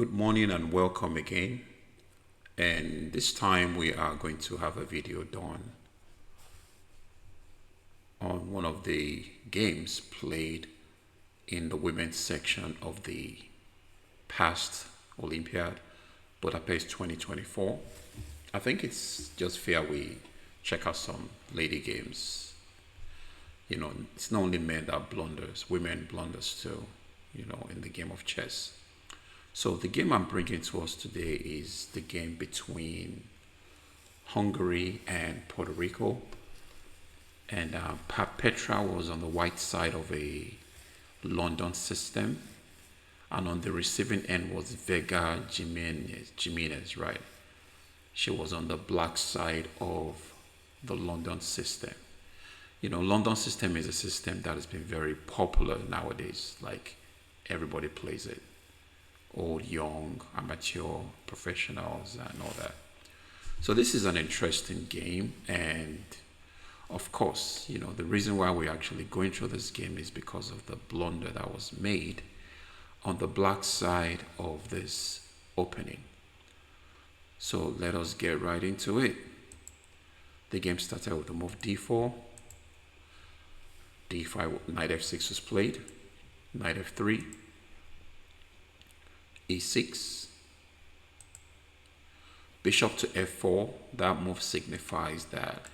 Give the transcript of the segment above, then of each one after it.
Good morning and welcome again. And this time we are going to have a video done on one of the games played in the women's section of the past Olympiad, Budapest 2024. I think it's just fair we check out some lady games. It's not only men that blunders, women blunders too, in the game of chess. So the game I'm bringing to us today is the game between Hungary and Puerto Rico. And Petra was on the white side of a London system, and on the receiving end was Vega Jimenez, right? She was on the black side of the London system. London system is a system that has been very popular nowadays. Like everybody plays it, old, young, amateur, professionals, and all that. So this is an interesting game, and of course, the reason why we're actually going through this game is because of the blunder that was made on the black side of this opening. So let us get right into it. The game started with the move d4, d5, knight f6 was played, knight f3, e6, bishop to f4. That move signifies that,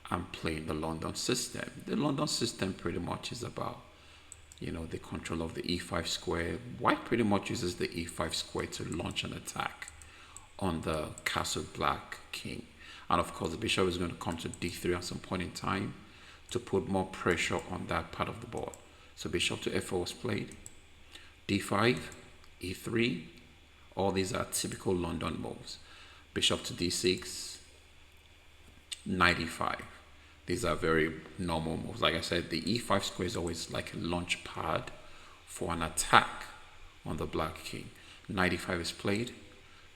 I'm playing the London system. The London system pretty much is about, the control of the e5 square. White pretty much uses the e5 square to launch an attack on the castle black king. And of course, the bishop is going to come to d3 at some point in time to put more pressure on that part of the board. So bishop to f4 was played, d5, e3. All these are typical London moves. Bishop to d6, knight e5. These are very normal moves. Like I said, the e5 square is always like a launch pad for an attack on the black king. Knight e5 is played,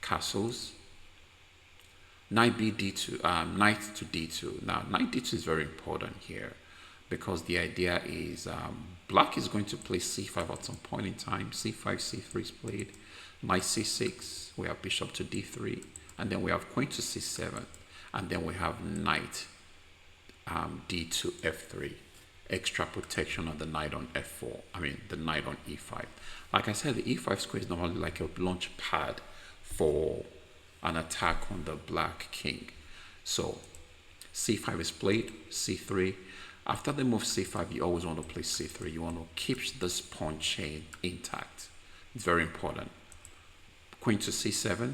castles, knight b d2, knight to d2. Now knight d2 is very important here because the idea is black is going to play c5 at some point in time. c5, c3 is played, knight c6, we have bishop to d3, and then we have queen to c7, and then we have knight d2 f3, extra protection on the knight on f4, the knight on e5. Like I said, the e5 square is normally like a launch pad for an attack on the black king. So c5 is played, c3. After the move c5, you always want to play c3. You want to keep this pawn chain intact. It's very important. Queen to c7,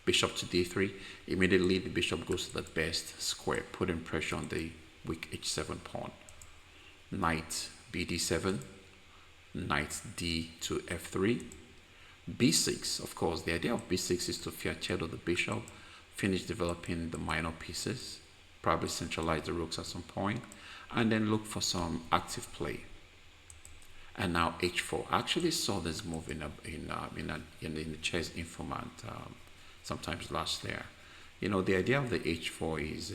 bishop to d3. Immediately the bishop goes to the best square, putting pressure on the weak h7 pawn. Knight bd7, knight d to f3, b6. Of course, the idea of b6 is to fianchetto the bishop, finish developing the minor pieces, probably centralize the rooks at some point, and then look for some active play. And now h4. I actually saw this move in the chess informant sometimes last year. The idea of the h4 is,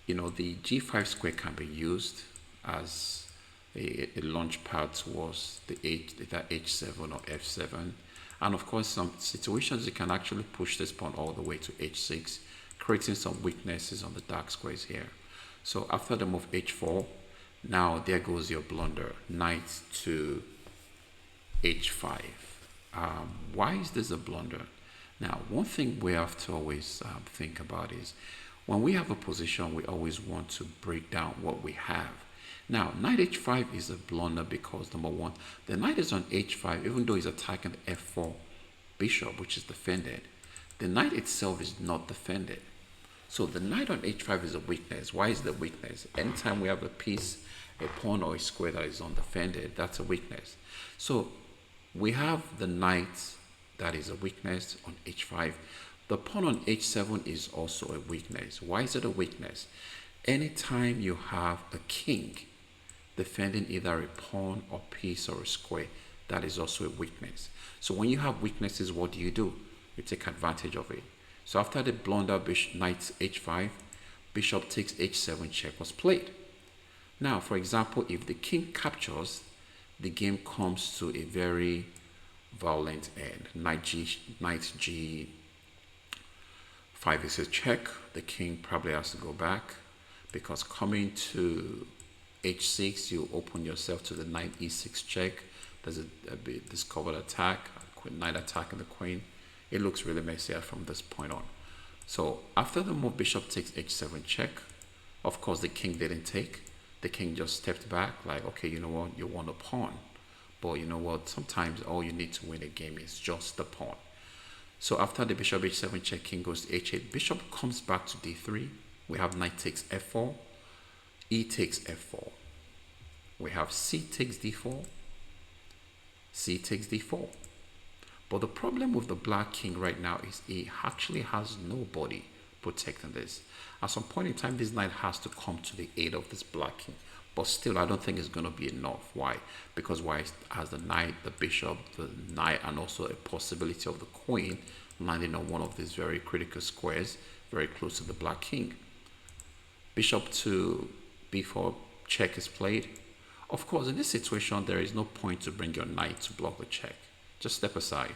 the g5 square can be used as a launch pad towards the either h7 or f7. And of course, some situations you can actually push this pawn all the way to h6, creating some weaknesses on the dark squares here. So after the move h4, now there goes your blunder, knight to h5. Why is this a blunder? Now, one thing we have to always think about is when we have a position, we always want to break down what we have. Now, knight h5 is a blunder because, number one, the knight is on h5, even though he's attacking the f4 bishop, which is defended. The knight itself is not defended. So the knight on h5 is a weakness. Why is the weakness? Anytime we have a piece, a pawn or a square that is undefended, that's a weakness. So we have the knight that is a weakness on h5. The pawn on h7 is also a weakness. Why is it a weakness? Anytime you have a king defending either a pawn or piece or a square, that is also a weakness. So when you have weaknesses, what do? You take advantage of it. So after the blunder, knight h5, bishop takes h7, check was played. Now, for example, if the king captures, the game comes to a very violent end. Knight G5 is a check. The king probably has to go back, because coming to H6, you open yourself to the Knight E6 check. There's a bit discovered attack, knight attacking the queen. It looks really messy from this point on. So after the move bishop takes H7 check, of course the king didn't take. The king just stepped back, like, okay, you know what, you want a pawn. But you know what, sometimes all you need to win a game is just the pawn. So after the bishop H7 check, king goes to H8, bishop comes back to D3. We have knight takes F4, E takes F4. We have C takes D4, C takes D4. But the problem with the black king right now is he actually has nobody protecting this. At some point in time, this knight has to come to the aid of this black king. But still, I don't think it's going to be enough. Why? Because white has the knight, the bishop, the knight, and also a possibility of the queen landing on one of these very critical squares, very close to the black king. Bishop to B4 check is played. Of course, in this situation, there is no point to bring your knight to block the check. Just step aside,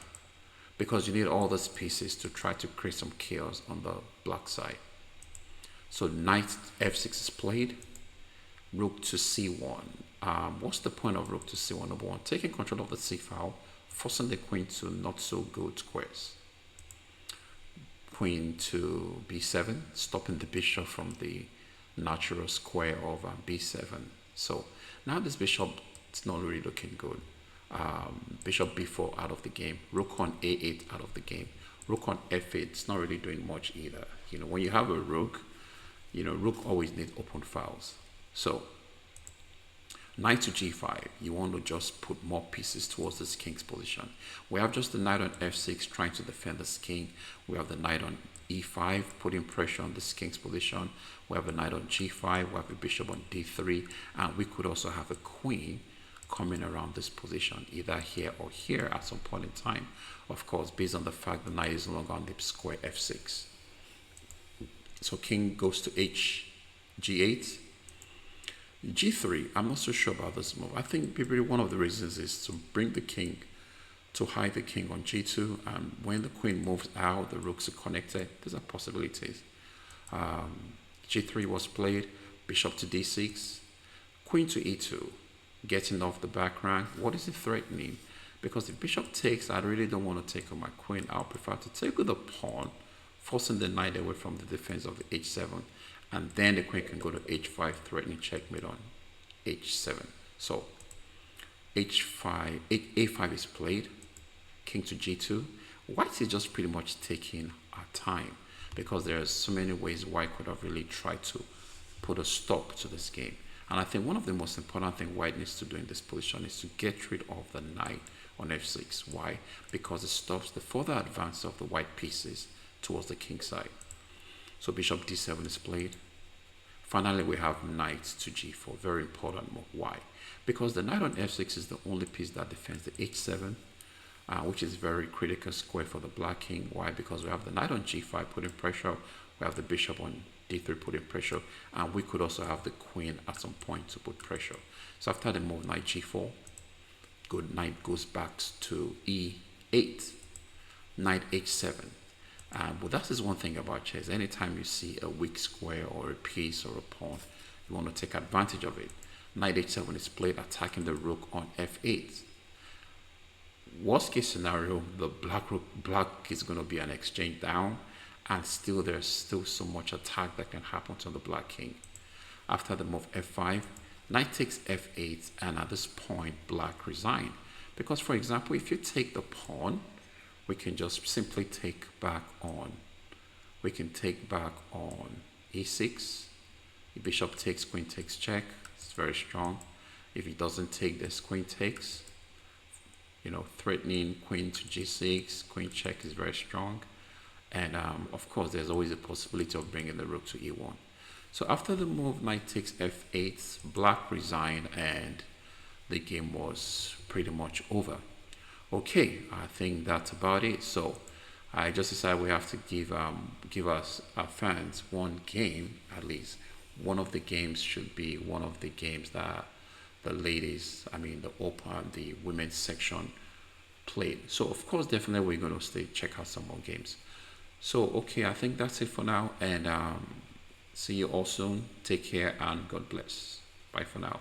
because you need all these pieces to try to create some chaos on the black side. So knight F6 is played. Rook to C1. What's the point of rook to C1? Number one, taking control of the C file, forcing the queen to not so good squares. Queen to B7, stopping the bishop from the natural square of B7. So now this bishop is not really looking good. Bishop B4 out of the game. Rook on A8 out of the game. Rook on F8, it's not really doing much either. You know, when you have a rook, you know, rook always needs open files. So knight to G5, you want to just put more pieces towards this king's position. We have just the knight on F6 trying to defend this king. We have the knight on E5 putting pressure on this king's position. We have a knight on G5, we have a bishop on D3, and we could also have a queen coming around this position, either here or here at some point in time. Of course, based on the fact the knight is no longer on the square F6. So king goes to G8. G3, I'm not so sure about this move. I think maybe one of the reasons is to bring the king, to hide the king on G2, and when the queen moves out, the rooks are connected. These are possibilities. G3 was played, bishop to D6, queen to E2, getting off the back rank. What is it threatening? Because if bishop takes, I really don't want to take on my queen. I'll prefer to take with the pawn, forcing the knight away from the defense of the H7. And then the queen can go to H5, threatening checkmate on H7. So A5 is played, king to G2. White is just pretty much taking our time, because there are so many ways white could have really tried to put a stop to this game. And I think one of the most important things white needs to do in this position is to get rid of the knight on F6. Why? Because it stops the further advance of the white pieces towards the king side. So bishop D7 is played. Finally, we have knight to G4. Very important move. Why? Because the knight on F6 is the only piece that defends the H7, which is very critical square for the black king. Why? Because we have the knight on G5 putting pressure. We have the bishop on D3 putting pressure. And we could also have the queen at some point to put pressure. So after the move knight G4, good knight goes back to E8. Knight H7. But that is one thing about chess. Anytime you see a weak square or a piece or a pawn, you want to take advantage of it. Knight H7 is played, attacking the rook on F8. Worst case scenario, the black is going to be an exchange down, and still there's still so much attack that can happen to the black king. After the move F5, knight takes F8, and at this point black resign. Because for example, if you take the pawn, we can just simply take back on. We can take back on E6. If bishop takes, queen takes check. It's very strong. If he doesn't take this, queen takes. You know, threatening queen to G6, queen check is very strong. And of course, there's always a possibility of bringing the rook to E1. So after the move, knight takes F8, black resigned, and the game was pretty much over. Okay, I think that's about it. So I just decided we have to give us our fans one game at least. One of the games should be one of the games that the ladies, I mean the open, the women's section played. So of course, definitely we're going to stay, check out some more games. So okay, I think that's it for now, and see you all soon. Take care and God bless. Bye for now.